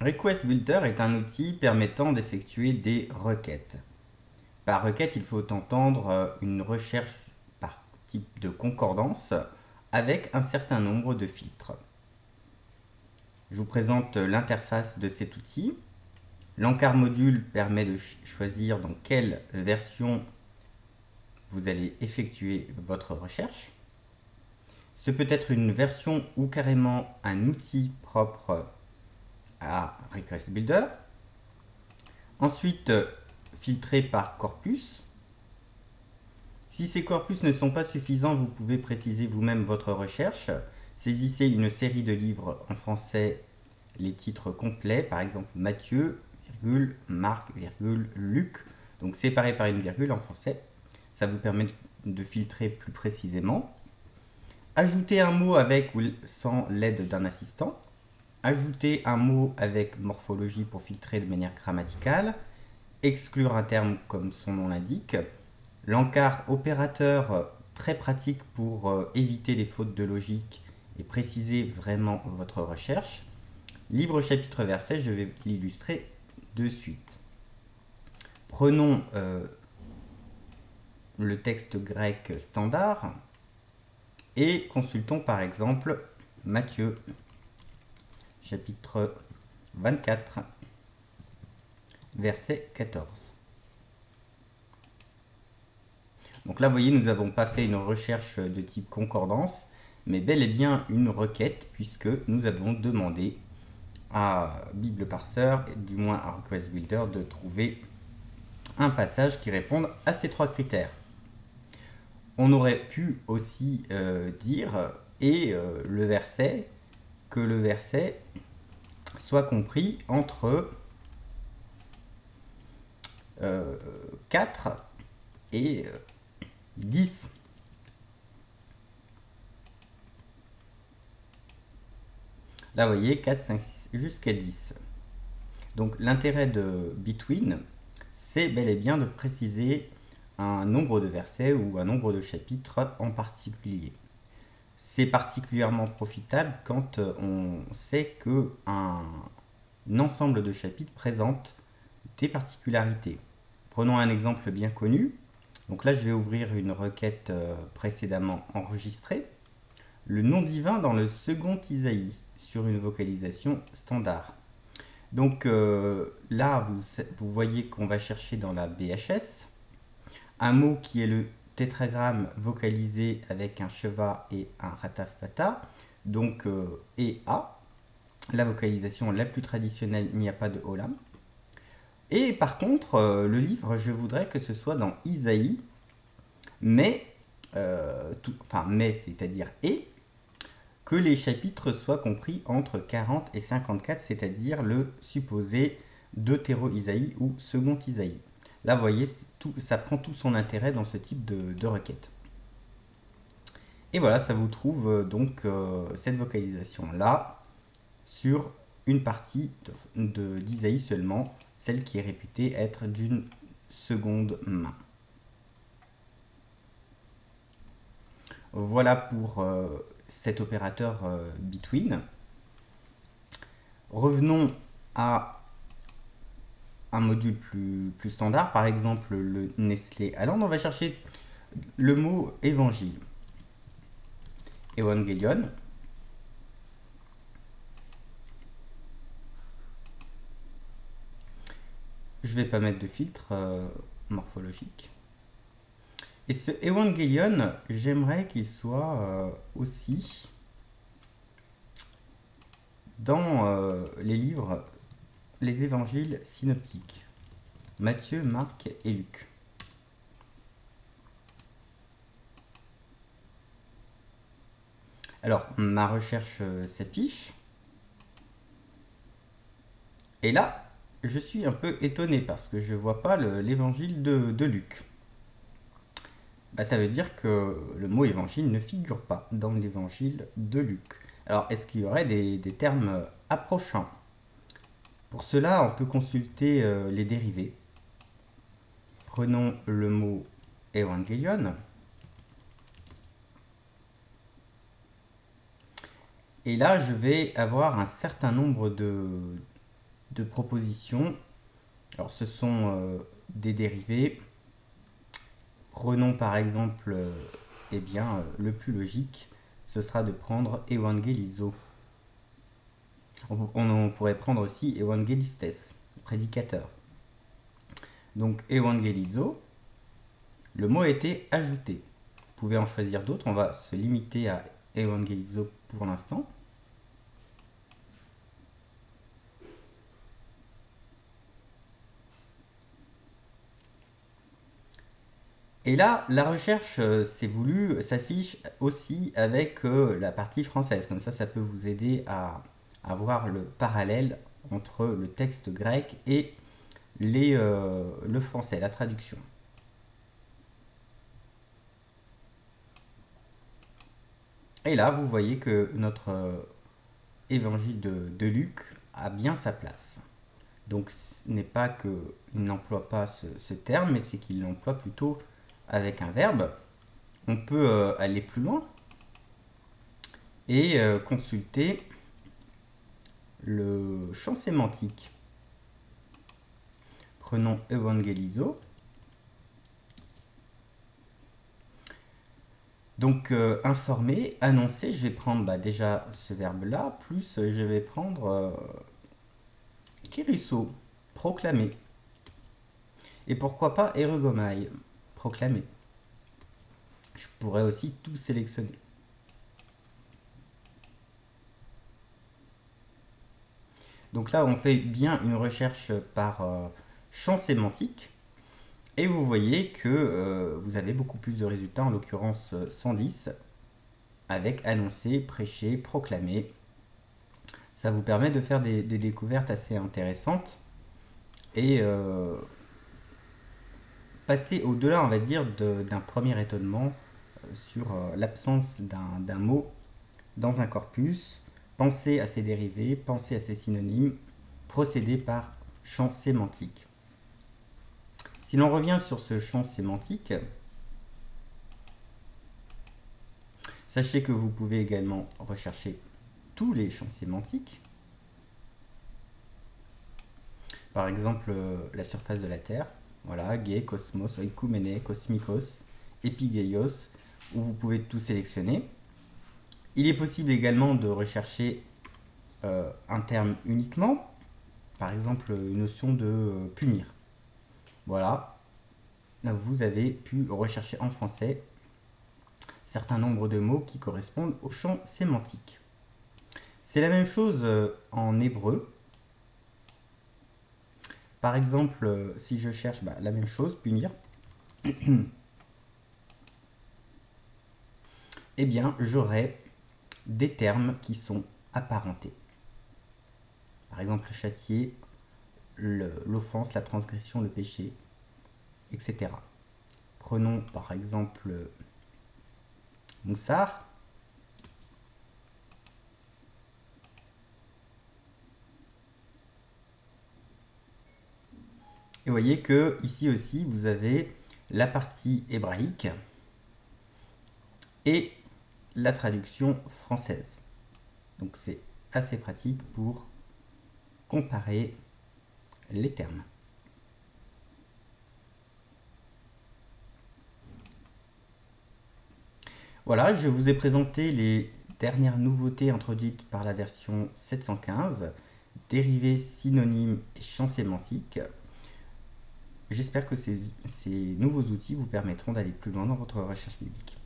Request Builder est un outil permettant d'effectuer des requêtes. Par requête, il faut entendre une recherche par type de concordance avec un certain nombre de filtres. Je vous présente l'interface de cet outil. L'encart module permet de choisir dans quelle version vous allez effectuer votre recherche. Ce peut être une version ou carrément un outil propre à Request Builder. Ensuite, filtrer par corpus. Si ces corpus ne sont pas suffisants, vous pouvez préciser vous-même votre recherche. Saisissez une série de livres en français, les titres complets, par exemple Matthieu, virgule, Marc, virgule, Luc, donc séparés par une virgule en français. Ça vous permet de filtrer plus précisément. Ajouter un mot avec ou sans l'aide d'un assistant. Ajouter un mot avec morphologie pour filtrer de manière grammaticale. Exclure un terme comme son nom l'indique. L'encart opérateur, très pratique pour éviter les fautes de logique et préciser vraiment votre recherche. Livre, chapitre, verset, je vais l'illustrer de suite. Prenons le texte grec standard et consultons par exemple Matthieu, chapitre 24, verset 14. Donc là, vous voyez, nous n'avons pas fait une recherche de type concordance, mais bel et bien une requête, puisque nous avons demandé à BibleParser, du moins à Request Builder, de trouver un passage qui réponde à ces trois critères. On aurait pu aussi dire, le verset, que le verset soit compris entre 4 et 10. Là, vous voyez, 4, 5, 6, jusqu'à 10. Donc, l'intérêt de Between, c'est bel et bien de préciser un nombre de versets ou un nombre de chapitres en particulier. C'est particulièrement profitable quand on sait qu'un ensemble de chapitres présente des particularités. Prenons un exemple bien connu. Donc là, je vais ouvrir une requête précédemment enregistrée. Le nom divin dans le second Isaïe sur une vocalisation standard. Donc là, vous voyez qu'on va chercher dans la BHS un mot qui est le tétragramme vocalisé avec un Sheva et un Ratafpata, donc et A. La vocalisation la plus traditionnelle, il n'y a pas de Olam. Et par contre, le livre, je voudrais que ce soit dans Isaïe, mais, c'est-à-dire que les chapitres soient compris entre 40 et 54, c'est-à-dire le supposé Deutéro-Isaïe ou second Isaïe. Là, vous voyez, ça prend tout son intérêt dans ce type de requête. Et voilà, ça vous trouve donc cette vocalisation-là sur une partie d'Isaïe seulement, celle qui est réputée être d'une seconde main. Voilà pour cet opérateur Between. Revenons à un module plus standard, par exemple le Nestlé Aland. On va chercher le mot évangile. Evangelion. Je ne vais pas mettre de filtre morphologique. Et ce Evangelion, j'aimerais qu'il soit aussi dans les livres, les évangiles synoptiques. Matthieu, Marc et Luc. Alors, ma recherche s'affiche. Et là, je suis un peu étonné parce que je ne vois pas l'évangile de Luc. Ça veut dire que le mot évangile ne figure pas dans l'évangile de Luc. Alors, est-ce qu'il y aurait des termes approchants? Pour cela, on peut consulter les dérivés. Prenons le mot évangelion. Et là, je vais avoir un certain nombre de propositions. Alors ce sont des dérivés. Prenons par exemple, eh bien, le plus logique, ce sera de prendre evangelizo. On pourrait prendre aussi evangelistes, le prédicateur. Donc evangelizo, le mot a été ajouté. Vous pouvez en choisir d'autres, on va se limiter à evangelizo pour l'instant. Et là, la recherche, c'est voulu, s'affiche aussi avec la partie française. Comme ça peut vous aider à voir le parallèle entre le texte grec et le français, la traduction. Et là, vous voyez que notre évangile de Luc a bien sa place. Donc, ce n'est pas qu'il n'emploie pas ce terme, mais c'est qu'il l'emploie plutôt avec un verbe. On peut aller plus loin et consulter le champ sémantique. Prenons evangelizo. Donc informer, annoncer, je vais prendre déjà ce verbe-là, plus je vais prendre kérisso, proclamer. Et pourquoi pas erugomai, proclamer. Je pourrais aussi tout sélectionner. Donc là, on fait bien une recherche par champ sémantique. Et vous voyez que vous avez beaucoup plus de résultats, en l'occurrence 110, avec annoncer, prêcher, proclamer. Ça vous permet de faire des découvertes assez intéressantes et passer au-delà, on va dire, d'un premier étonnement sur l'absence d'un mot dans un corpus. Pensez à ses dérivés, pensez à ses synonymes, procédez par champ sémantique. Si l'on revient sur ce champ sémantique, sachez que vous pouvez également rechercher tous les champs sémantiques. Par exemple, la surface de la Terre. Voilà, gay, cosmos, oikoumene, cosmikos, epigeios, où vous pouvez tout sélectionner. Il est possible également de rechercher un terme uniquement, par exemple une notion de punir. Voilà, vous avez pu rechercher en français certain nombre de mots qui correspondent au champ sémantique. C'est la même chose en hébreu. Par exemple, si je cherche la même chose, punir, eh bien, j'aurai des termes qui sont apparentés. Par exemple, châtier, l'offense, la transgression, le péché, etc. Prenons par exemple Moussard. Et vous voyez que ici aussi, vous avez la partie hébraïque et la traduction française. Donc c'est assez pratique pour comparer les termes. Voilà, je vous ai présenté les dernières nouveautés introduites par la version 715, dérivés, synonymes et champs sémantiques. J'espère que ces nouveaux outils vous permettront d'aller plus loin dans votre recherche biblique.